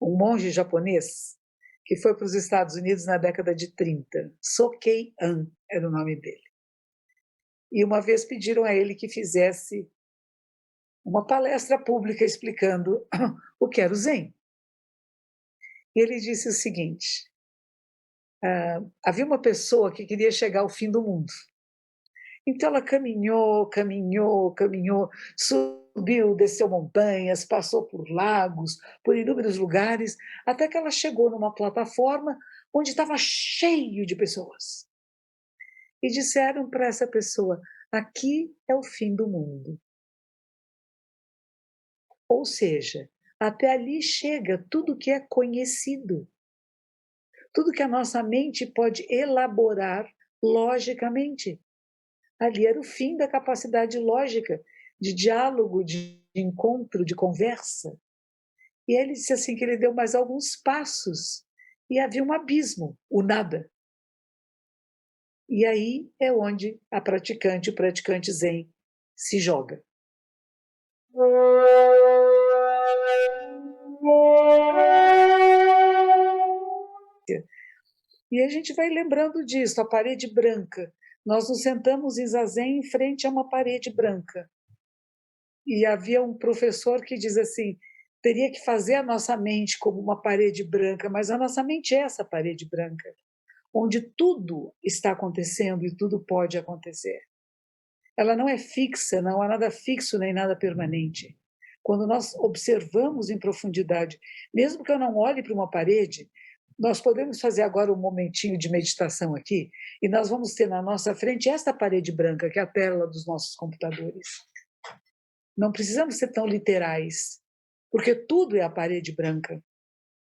um monge japonês que foi para os Estados Unidos na década de 30. Sokei-an era o nome dele. E uma vez pediram a ele que fizesse uma palestra pública explicando o que era o Zen. E ele disse o seguinte: havia uma pessoa que queria chegar ao fim do mundo. Então ela caminhou, caminhou, caminhou, subiu, desceu montanhas, passou por lagos, por inúmeros lugares, até que ela chegou numa plataforma onde estava cheio de pessoas. E disseram para essa pessoa: aqui é o fim do mundo. Ou seja, até ali chega tudo que é conhecido, tudo que a nossa mente pode elaborar logicamente. Ali era o fim da capacidade lógica, de diálogo, de encontro, de conversa. E ele disse assim que ele deu mais alguns passos e havia um abismo, o nada. E aí é onde o praticante Zen, se joga. E a gente vai lembrando disso, a parede branca. Nós nos sentamos em zazen em frente a uma parede branca. E havia um professor que diz assim: teria que fazer a nossa mente como uma parede branca, mas a nossa mente é essa parede branca, onde tudo está acontecendo e tudo pode acontecer. Ela não é fixa, não há nada fixo nem nada permanente. Quando nós observamos em profundidade, mesmo que eu não olhe para uma parede, nós podemos fazer agora um momentinho de meditação aqui, e nós vamos ter na nossa frente esta parede branca, que é a tela dos nossos computadores. Não precisamos ser tão literais, porque tudo é a parede branca.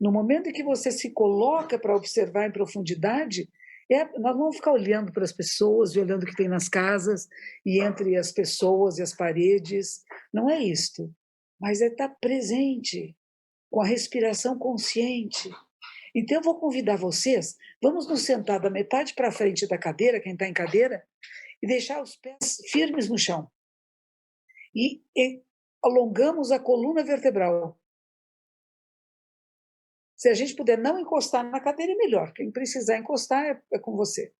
No momento em que você se coloca para observar em profundidade, nós vamos ficar olhando para as pessoas e olhando o que tem nas casas, e entre as pessoas e as paredes. Não é isto, mas é estar presente, com a respiração consciente. Então eu vou convidar vocês, vamos nos sentar da metade para frente da cadeira, quem está em cadeira, e deixar os pés firmes no chão. E alongamos a coluna vertebral. Se a gente puder não encostar na cadeira, é melhor. Quem precisar encostar é com você.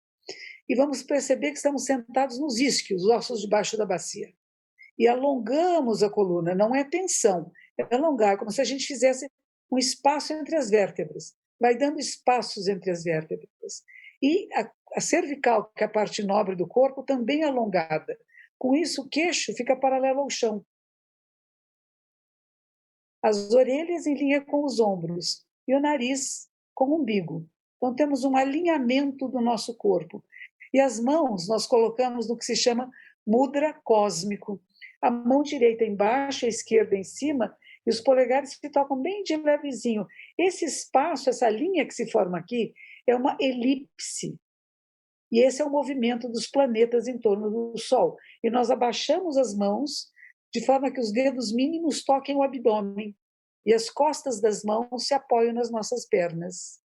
E vamos perceber que estamos sentados nos isquios, os ossos debaixo da bacia. E alongamos a coluna, não é tensão, é alongar, como se a gente fizesse um espaço entre as vértebras. Vai dando espaços entre as vértebras. E a cervical, que é a parte nobre do corpo, também é alongada. Com isso, o queixo fica paralelo ao chão. As orelhas em linha com os ombros e o nariz com o umbigo. Então, temos um alinhamento do nosso corpo. E as mãos nós colocamos no que se chama mudra cósmico. A mão direita embaixo, a esquerda em cima, e os polegares se tocam bem de levezinho. Esse espaço, essa linha que se forma aqui, é uma elipse. E esse é o movimento dos planetas em torno do Sol. E nós abaixamos as mãos de forma que os dedos mínimos toquem o abdômen e as costas das mãos se apoiam nas nossas pernas.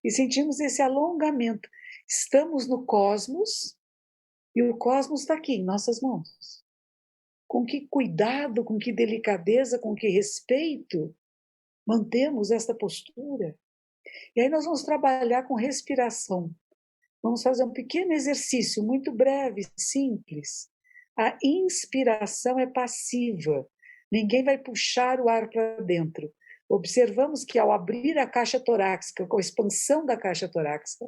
E sentimos esse alongamento. Estamos no cosmos e o cosmos está aqui, em nossas mãos. Com que cuidado, com que delicadeza, com que respeito mantemos esta postura. E aí nós vamos trabalhar com respiração. Vamos fazer um pequeno exercício, muito breve, simples. A inspiração é passiva. Ninguém vai puxar o ar para dentro. Observamos que ao abrir a caixa torácica, com a expansão da caixa torácica,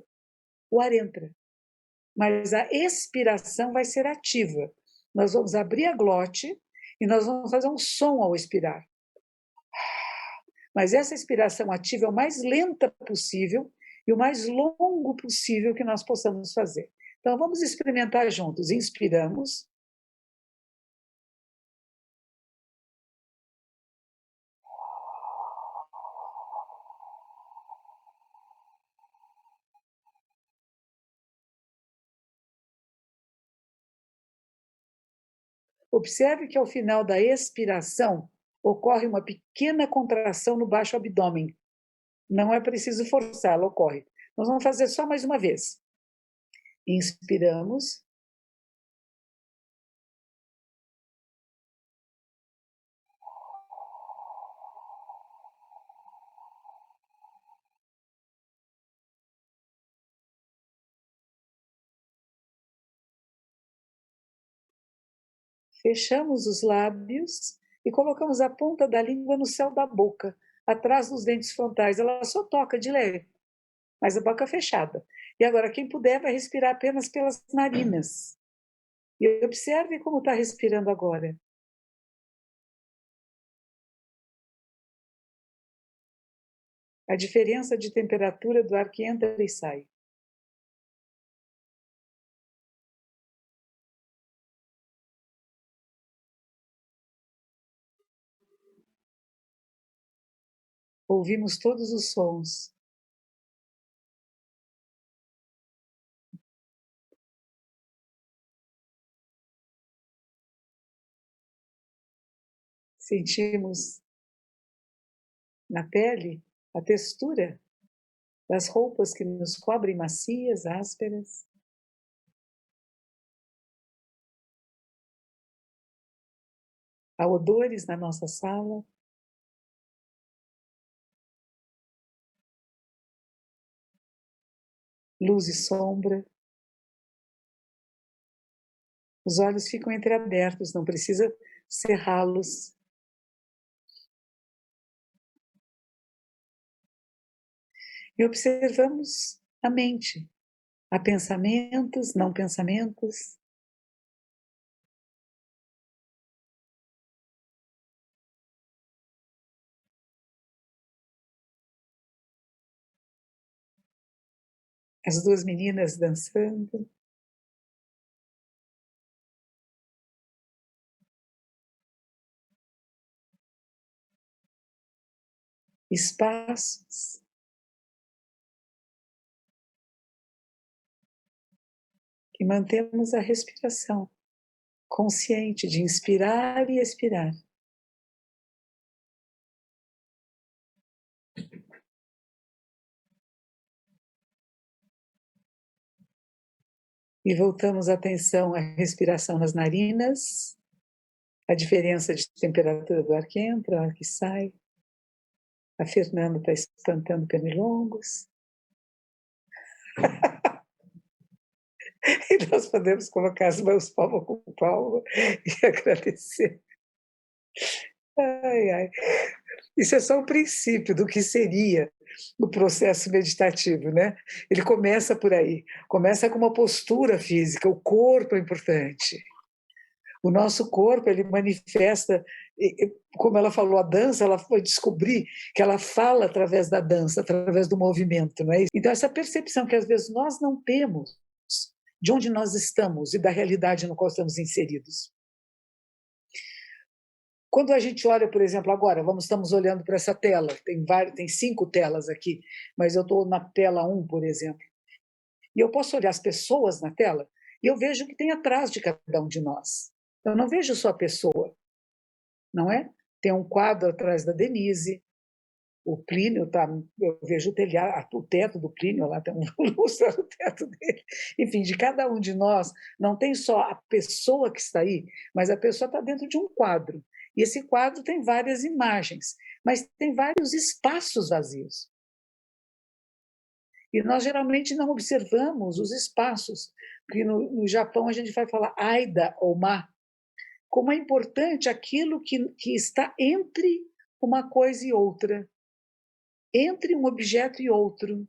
o ar entra. Mas a expiração vai ser ativa. Nós vamos abrir a glote e nós vamos fazer um som ao expirar. Mas essa expiração ativa é o mais lenta possível e o mais longo possível que nós possamos fazer. Então, vamos experimentar juntos. Inspiramos. Observe que ao final da expiração ocorre uma pequena contração no baixo abdômen. Não é preciso forçar, ela ocorre. Nós vamos fazer só mais uma vez. Inspiramos. Fechamos os lábios e colocamos a ponta da língua no céu da boca, atrás dos dentes frontais. Ela só toca de leve, mas a boca fechada. E agora, quem puder, vai respirar apenas pelas narinas. E observe como está respirando agora. A diferença de temperatura do ar que entra e sai. Ouvimos todos os sons. Sentimos na pele a textura das roupas que nos cobrem macias, ásperas. Há odores na nossa sala. Luz e sombra. Os olhos ficam entreabertos, não precisa cerrá-los. E observamos a mente. Há pensamentos, não pensamentos. As duas meninas dançando. Espaços. E mantemos a respiração consciente de inspirar e expirar. E voltamos a atenção à respiração nas narinas, a diferença de temperatura do ar que entra, o ar que sai. A Fernanda está espantando pernilongos. E nós podemos colocar as mãos palma com palma e agradecer. Ai, ai. Isso é só o princípio do que seria o processo meditativo, né? Ele começa por aí, começa com uma postura física, o corpo é importante. O nosso corpo, ele manifesta, como ela falou, a dança, ela foi descobrir que ela fala através da dança, através do movimento, não é isso? Então, essa percepção que às vezes nós não temos de onde nós estamos e da realidade no qual estamos inseridos. Quando a gente olha, por exemplo, agora, estamos olhando para essa tela, tem 5 telas aqui, mas eu estou na tela 1, por exemplo, e eu posso olhar as pessoas na tela e eu vejo o que tem atrás de cada um de nós. Eu não vejo só a pessoa, não é? Tem um quadro atrás da Denise, o Plínio tá, eu vejo o telhado, o teto do Plínio, lá tem um lustre no teto dele. Enfim, de cada um de nós, não tem só a pessoa que está aí, mas a pessoa está dentro de um quadro. E esse quadro tem várias imagens, mas tem vários espaços vazios. E nós geralmente não observamos os espaços, porque no Japão a gente vai falar Aida ou Ma, como é importante aquilo que está entre uma coisa e outra, entre um objeto e outro.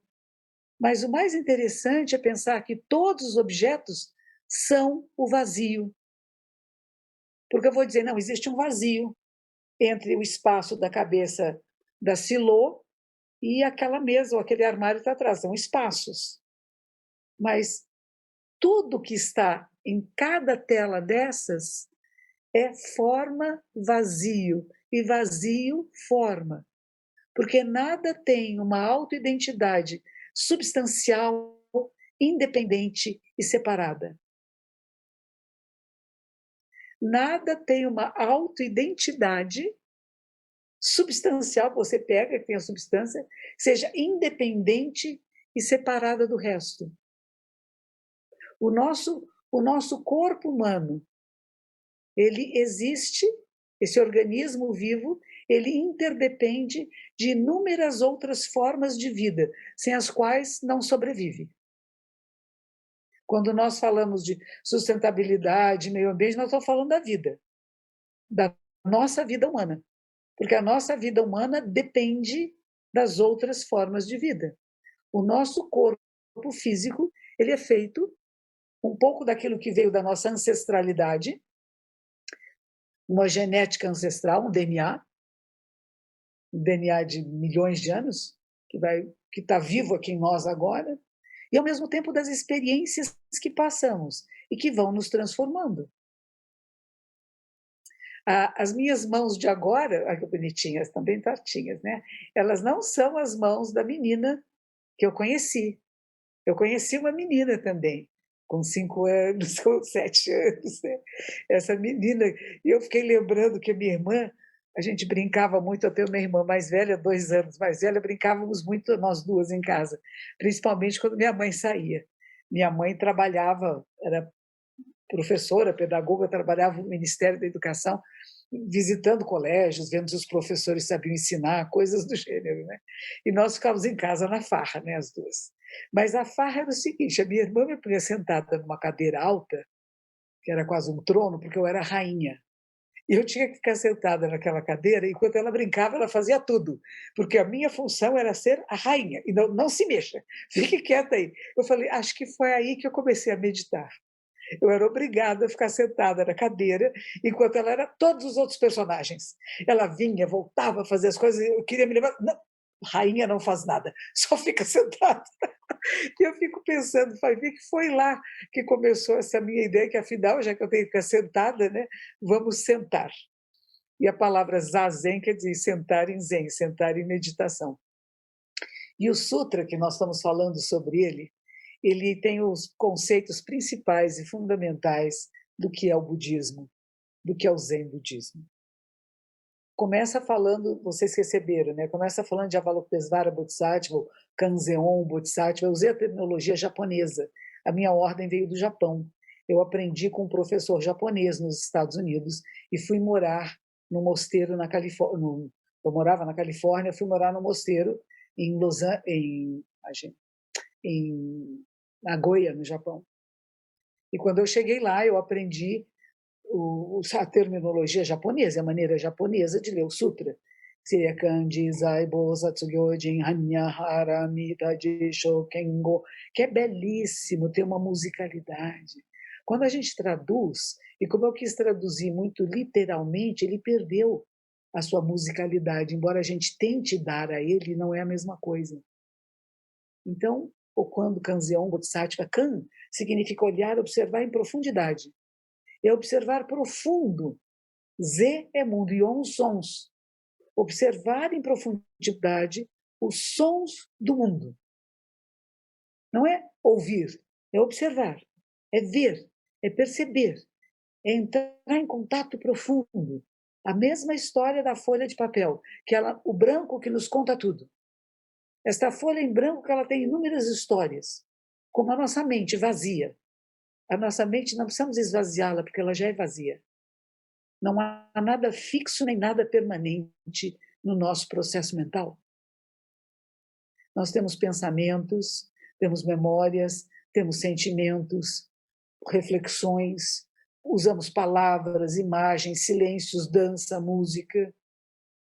Mas o mais interessante é pensar que todos os objetos são o vazio. Porque eu vou dizer, não, existe um vazio entre o espaço da cabeça da Silô e aquela mesa ou aquele armário que está atrás, são espaços. Mas tudo que está em cada tela dessas é forma, vazio, e vazio, forma. Porque nada tem uma autoidentidade substancial, independente e separada. Nada tem uma autoidentidade substancial, que você pega, que tem a substância, que seja independente e separada do resto. O nosso corpo humano, ele existe, esse organismo vivo, ele interdepende de inúmeras outras formas de vida, sem as quais não sobrevive. Quando nós falamos de sustentabilidade, meio ambiente, nós estamos falando da nossa vida humana, porque a nossa vida humana depende das outras formas de vida. O nosso corpo físico, ele é feito um pouco daquilo que veio da nossa ancestralidade, uma genética ancestral, um DNA de milhões de anos, que está vivo aqui em nós agora, e ao mesmo tempo das experiências que passamos e que vão nos transformando. As minhas mãos de agora, olha que bonitinhas, também tortinhas, né? Elas não são as mãos da menina que eu conheci. Eu conheci uma menina também, com 5 anos, com 7 anos, né? Essa menina, e eu fiquei lembrando que a minha irmã, a gente brincava muito, eu tenho uma irmã mais velha, 2 anos mais velha, brincávamos muito nós duas em casa, principalmente quando minha mãe saía. Minha mãe trabalhava, era professora, pedagoga, trabalhava no Ministério da Educação, visitando colégios, vendo se os professores sabiam ensinar, coisas do gênero, né? E nós ficávamos em casa na farra, né, as duas. Mas a farra era o seguinte, a minha irmã me punha sentada numa cadeira alta, que era quase um trono, porque eu era rainha. E eu tinha que ficar sentada naquela cadeira, e enquanto ela brincava, ela fazia tudo, porque a minha função era ser a rainha, e não se mexa, fique quieta aí. Eu falei, acho que foi aí que eu comecei a meditar. Eu era obrigada a ficar sentada na cadeira, enquanto ela era todos os outros personagens. Ela vinha, voltava a fazer as coisas, eu queria me levar. Não, rainha não faz nada, só fica sentada. E eu fico pensando, vai ver que foi lá que começou essa minha ideia, que afinal, já que eu tenho que ficar sentada, né, vamos sentar. E a palavra zazen quer dizer sentar em zen, sentar em meditação. E o sutra que nós estamos falando sobre ele tem os conceitos principais e fundamentais do que é o budismo, do que é o zen budismo. Começa falando, vocês receberam, né? Começa falando de Avalokitesvara Bodhisattva, Kanzeon Bodhisattva. Eu usei a terminologia japonesa. A minha ordem veio do Japão. Eu aprendi com um professor japonês nos Estados Unidos e fui morar no mosteiro na Califórnia. Eu morava na Califórnia, fui morar no mosteiro em em Nagoya, no Japão. E quando eu cheguei lá, eu aprendi a terminologia japonesa, a maneira japonesa de ler o sutra. Seria Kanji, Zaibo, Satsugyojin, Hanya, Harami, Taji, Shokengo, que é belíssimo, tem uma musicalidade. Quando a gente traduz, e como eu quis traduzir muito literalmente, ele perdeu a sua musicalidade, embora a gente tente dar a ele, não é a mesma coisa. Então, ou quando Kanzeon Bodhisattva, Kan significa olhar, observar em profundidade. É observar profundo. Z é mundo e On sons. Observar em profundidade os sons do mundo. Não é ouvir, é observar, é ver, é perceber, é entrar em contato profundo. A mesma história da folha de papel, o branco que nos conta tudo. Esta folha em branco, ela tem inúmeras histórias, como a nossa mente vazia. A nossa mente não precisamos esvaziá-la, porque ela já é vazia. Não há nada fixo nem nada permanente no nosso processo mental. Nós temos pensamentos, temos memórias, temos sentimentos, reflexões, usamos palavras, imagens, silêncios, dança, música.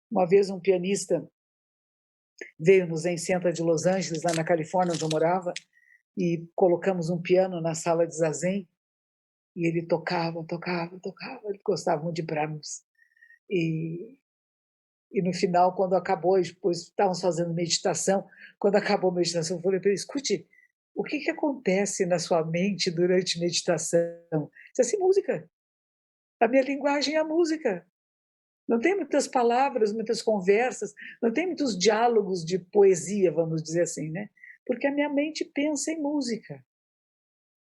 Uma vez um pianista veio no Zen Center de Los Angeles, lá na Califórnia, onde eu morava, e colocamos um piano na sala de zazen, e ele tocava, ele gostava muito de Brahms. E no final, quando acabou, depois estávamos fazendo meditação, quando acabou a meditação, eu falei para ele, escute, o que acontece na sua mente durante meditação? Disse assim, música. A minha linguagem é a música. Não tem muitas palavras, muitas conversas, não tem muitos diálogos de poesia, vamos dizer assim, né? Porque a minha mente pensa em música.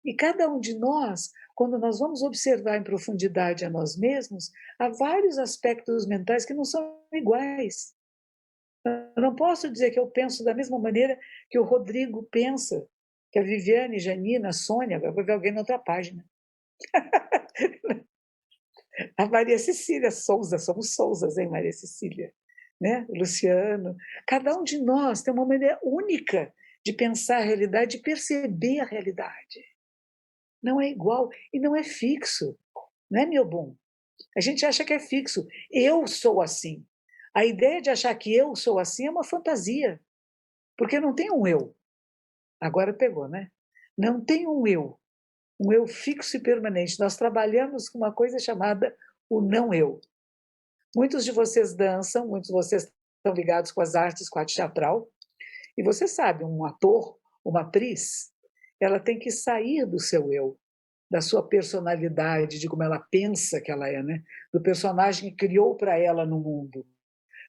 E cada um de nós, quando nós vamos observar em profundidade a nós mesmos, há vários aspectos mentais que não são iguais. Eu não posso dizer que eu penso da mesma maneira que o Rodrigo pensa, que a Viviane, Janina, a Sônia, vai ver alguém na outra página. A Maria Cecília Souza, somos Souzas, hein, Maria Cecília? Né? Luciano. Cada um de nós tem uma maneira única de pensar a realidade, de perceber a realidade. não é igual e não é fixo, não é, meu bom? A gente acha que é fixo. Eu sou assim. A ideia de achar que eu sou assim é uma fantasia, porque não tem um eu. Agora pegou, né? Não tem um eu fixo e permanente. Nós trabalhamos com uma coisa chamada o não eu. Muitos de vocês dançam, muitos de vocês estão ligados com as artes, com a arte teatral, e você sabe, um ator, uma atriz, ela tem que sair do seu eu, da sua personalidade, de como ela pensa que ela é, né? Do personagem que criou para ela no mundo,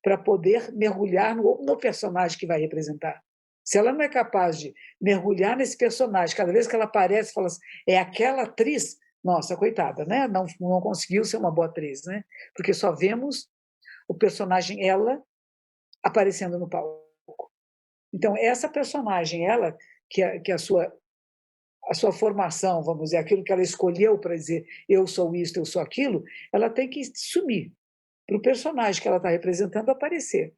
para poder mergulhar no personagem que vai representar. Se ela não é capaz de mergulhar nesse personagem, cada vez que ela aparece, fala assim, é aquela atriz, nossa, coitada, né? Não conseguiu ser uma boa atriz, né? Porque só vemos o personagem ela aparecendo no palco. Então, essa personagem, ela, que a sua formação, vamos dizer, aquilo que ela escolheu para dizer eu sou isto, eu sou aquilo, ela tem que sumir para o personagem que ela está representando aparecer.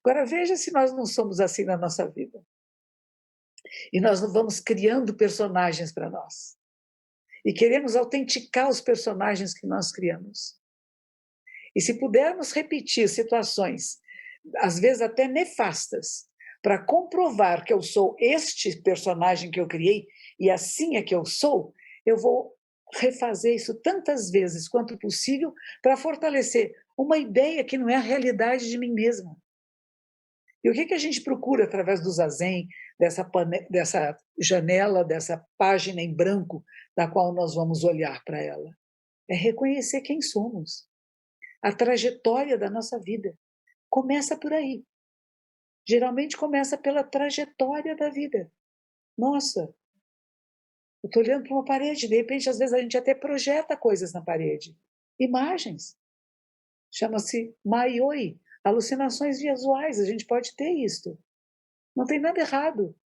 Agora, veja se nós não somos assim na nossa vida. E nós não vamos criando personagens para nós. E queremos autenticar os personagens que nós criamos. E se pudermos repetir situações, às vezes até nefastas, para comprovar que eu sou este personagem que eu criei e assim é que eu vou refazer isso tantas vezes quanto possível para fortalecer uma ideia que não é a realidade de mim mesma. E o que a gente procura através do zazen, dessa janela, dessa página em branco da qual nós vamos olhar para ela? É reconhecer quem somos. A trajetória da nossa vida começa por aí. Geralmente começa pela trajetória da vida. Nossa, eu estou olhando para uma parede, de repente, às vezes a gente até projeta coisas na parede. Imagens. Chama-se Maioi, alucinações visuais, a gente pode ter isto. Não tem nada errado.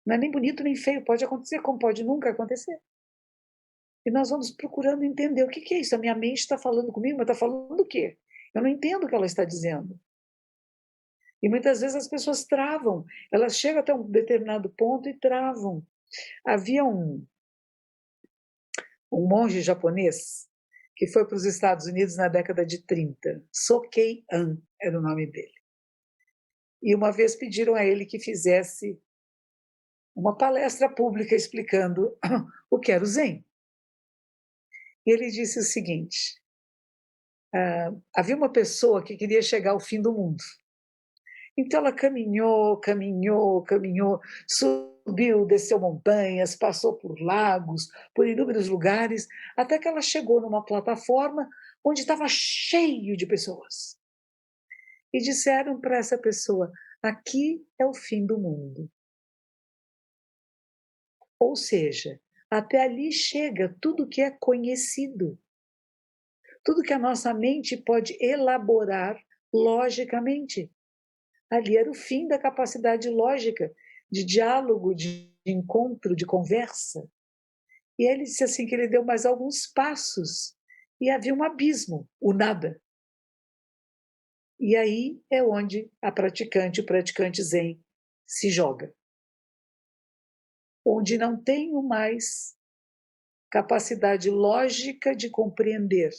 Não é nem bonito nem feio, pode acontecer como pode nunca acontecer. E nós vamos procurando entender o que é isso. A minha mente está falando comigo, mas está falando o quê? Eu não entendo o que ela está dizendo. E muitas vezes as pessoas travam, elas chegam até um determinado ponto e travam. Havia um monge japonês que foi para os Estados Unidos na década de 30, Sokei An era o nome dele. E uma vez pediram a ele que fizesse uma palestra pública explicando o que era o Zen. E ele disse o seguinte, havia uma pessoa que queria chegar ao fim do mundo. Então ela caminhou, caminhou, caminhou, subiu, desceu montanhas, passou por lagos, por inúmeros lugares, até que ela chegou numa plataforma onde estava cheio de pessoas. E disseram para essa pessoa, aqui é o fim do mundo. Ou seja, até ali chega tudo que é conhecido. Tudo que a nossa mente pode elaborar logicamente. Ali era o fim da capacidade lógica, de diálogo, de encontro, de conversa. E ele disse assim que ele deu mais alguns passos e havia um abismo, o nada. E aí é onde o praticante zen, se joga. Onde não tenho mais capacidade lógica de compreender,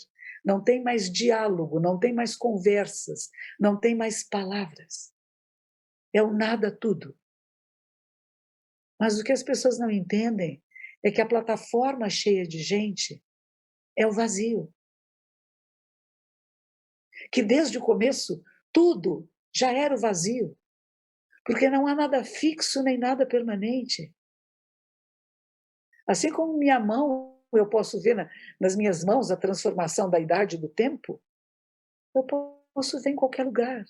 não tem mais diálogo, não tem mais conversas, não tem mais palavras. É o nada tudo. Mas o que as pessoas não entendem é que a plataforma cheia de gente é o vazio. Que desde o começo tudo já era o vazio, porque não há nada fixo nem nada permanente. Assim como minha mão, eu posso ver nas minhas mãos a transformação da idade do tempo, eu posso ver em qualquer lugar.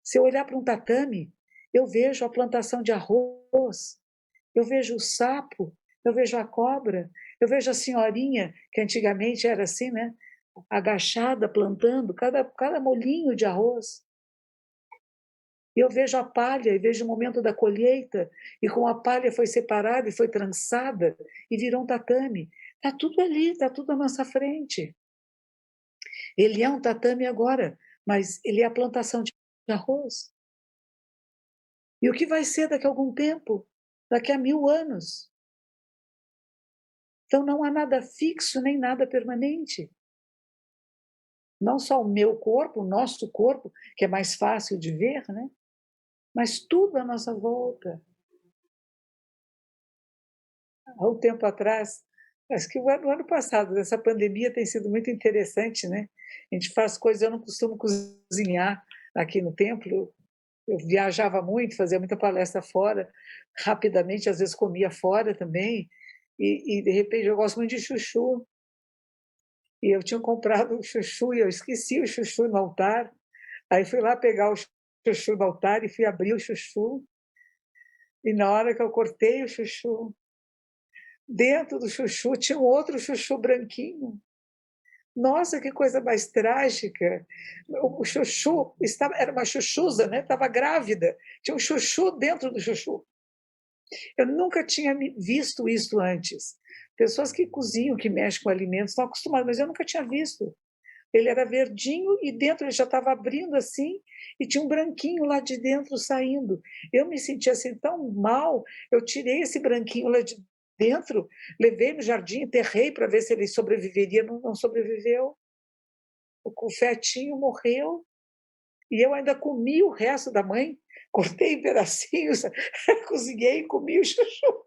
Se eu olhar para um tatame, eu vejo a plantação de arroz, eu vejo o sapo, eu vejo a cobra, eu vejo a senhorinha, que antigamente era assim, né? Agachada, plantando cada molinho de arroz. E eu vejo a palha, e vejo o momento da colheita, e como a palha foi separada e foi trançada, e virou um tatame. Está tudo ali, está tudo à nossa frente. Ele é um tatame agora, mas ele é a plantação de arroz. E o que vai ser daqui a algum tempo? Daqui a 1000 anos? Então, não há nada fixo nem nada permanente. Não só o meu corpo, o nosso corpo, que é mais fácil de ver, né? Mas tudo à nossa volta. Há um tempo atrás, acho que o ano passado, essa pandemia tem sido muito interessante, né? A gente faz coisas, eu não costumo cozinhar aqui no templo, eu viajava muito, fazia muita palestra fora, rapidamente, às vezes comia fora também, e de repente eu gosto muito de chuchu, e eu tinha comprado o chuchu e eu esqueci o chuchu no altar, aí fui lá pegar o chuchu no altar e fui abrir o chuchu, e na hora que eu cortei o chuchu, dentro do chuchu tinha um outro chuchu branquinho. Nossa, que coisa mais trágica. O chuchu estava, era uma chuchuza, né? Estava grávida. Tinha um chuchu dentro do chuchu. Eu nunca tinha visto isso antes. Pessoas que cozinham, que mexem com alimentos, estão acostumadas, mas eu nunca tinha visto. Ele era verdinho e dentro ele já estava abrindo assim e tinha um branquinho lá de dentro saindo. Eu me sentia assim tão mal, eu tirei esse branquinho lá de dentro, levei no jardim, enterrei para ver se ele sobreviveria, não sobreviveu. O fetinho morreu e eu ainda comi o resto da mãe, cortei em pedacinhos, cozinhei e comi o chuchu.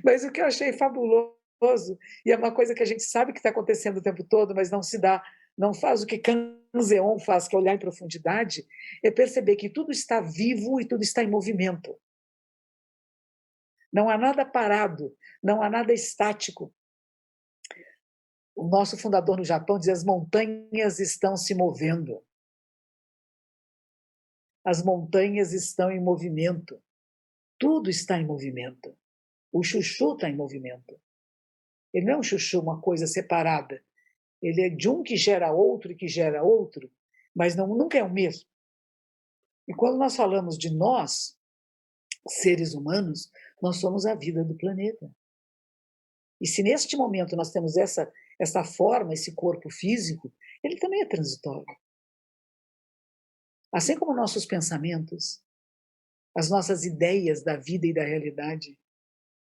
Mas o que eu achei fabuloso, e é uma coisa que a gente sabe que está acontecendo o tempo todo, mas não se dá, não faz o que Kanzeon faz, que é olhar em profundidade, é perceber que tudo está vivo e tudo está em movimento. Não há nada parado, não há nada estático. O nosso fundador no Japão dizia: as montanhas estão se movendo. As montanhas estão em movimento. Tudo está em movimento. O chuchu está em movimento. Ele não é um chuchu, uma coisa separada. Ele é de um que gera outro e que gera outro, mas nunca é o mesmo. E quando nós falamos de nós, seres humanos, nós somos a vida do planeta. E se neste momento nós temos essa forma, esse corpo físico, ele também é transitório. Assim como nossos pensamentos, as nossas ideias da vida e da realidade.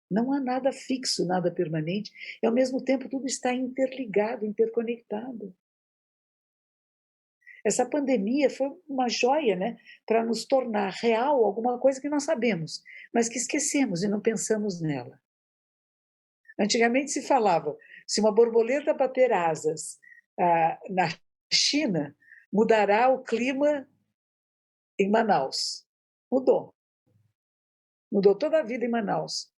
Não há nada fixo, nada permanente, e ao mesmo tempo tudo está interligado, interconectado. Essa pandemia foi uma joia, né, para nos tornar real alguma coisa que nós sabemos, mas que esquecemos e não pensamos nela. Antigamente se falava, se uma borboleta bater asas na China, mudará o clima em Manaus. Mudou. Mudou toda a vida em Manaus.